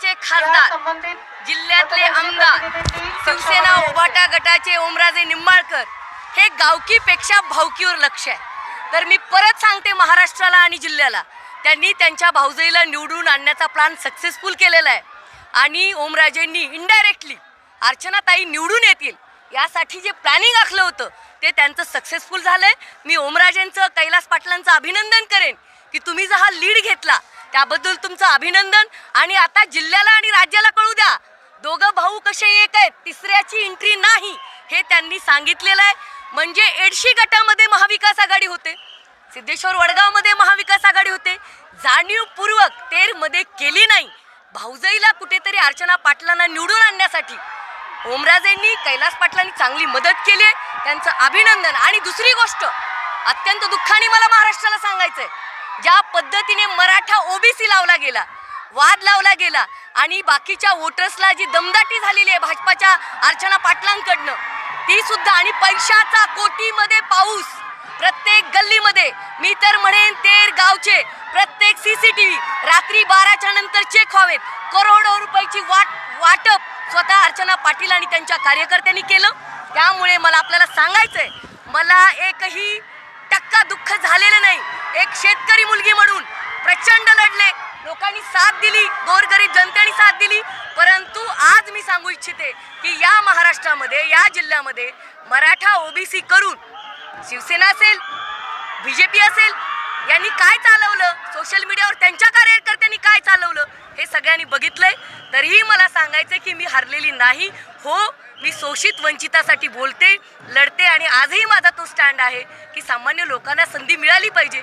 जिल्ह्याचे खासदार, जिल्ह्यातले आमदार, शिवसेना उभाटा गटाचे ओमराजे निंबाळकर हे गावकीपेक्षा भावकीवर लक्ष आहे. तर मी परत सांगते महाराष्ट्राला आणि जिल्ह्याला, त्यांनी त्यांच्या भाऊजाईला निवडून आणण्याचा प्लॅन सक्सेसफुल केलेला आहे आणि ओमराजेंनी इनडायरेक्टली अर्चनाताई निवडून येतील यासाठी जे प्लॅनिंग आखलं होतं ते त्यांचं सक्सेसफुल झालंय. मी ओमराजेंचं, कैलास पाटलांचं अभिनंदन करेन की तुम्ही जो हा लीड घेतला त्याबद्दल तुमचं अभिनंदन. आणि आता जिल्ह्याला आणि राज्याला कळू द्या, दोघं भाऊ कसे एक आहेत, तिसऱ्याची एंट्री नाही हे त्यांनी सांगितलेलं आहे. म्हणजे एडशी गटामध्ये महाविकास आघाडी होते, सिद्धेश्वर वडगावमध्ये महाविकास आघाडी होते, जाणीवपूर्वक तेरमध्ये केली नाही. भाऊजाईला कुठेतरी अर्चना पाटलांना निवडून आणण्यासाठी ओमराजेंनी, कैलास पाटलांनी चांगली मदत केली आहे, त्यांचं अभिनंदन. आणि दुसरी गोष्ट अत्यंत दुःखाने मला महाराष्ट्राला सांगायचंय, ज्या पद्धतीने मराठा ओबीसी लावला गेला, वाद लावला गेला आणि बाकीच्या वोटर्सला जी दमदाटी झालेली आहे भाजपाच्या अर्चना पाटलांकडनं ती सुद्धा, आणि पैशाचा कोटीमध्ये पाऊस प्रत्येक गल्लीमध्ये, मी तर म्हणेन तेर गावचे प्रत्येक सीसीटीव्ही रात्री 12च्या नंतर चेक व्हावेत. करोडो रुपयाची वाटप स्वतः अर्चना पाटील आणि त्यांच्या कार्यकर्त्यांनी केलं. त्यामुळे मला आपल्याला सांगायचंय, मला एकही टक्का दुःख झालेलं नाही. एक शेतकरी मुलगी म्हणून प्रचंड लढले, लोकांनी साथ दिली, गोरगरीब जनतेने साथ दिली. परंतु आज मी सांगू इच्छिते की या महाराष्ट्रामध्ये, या जिल्ह्यामध्ये मराठा ओबीसी करून शिवसेना असेल, बीजेपी असेल, यांनी काय चालवलं, सोशल मीडियावर त्यांच्या कार्यकर्त्यांनी काय चालवलं हे सगळ्यांनी बघितलंय. तरीही मला सांगायचं की मी हरलेली नाही. हो, मी शोषित वंचितासाठी बोलते, लढते आणि आजही माझा तो स्टँड आहे की सामान्य लोकांना संधी मिळाली पाहिजे.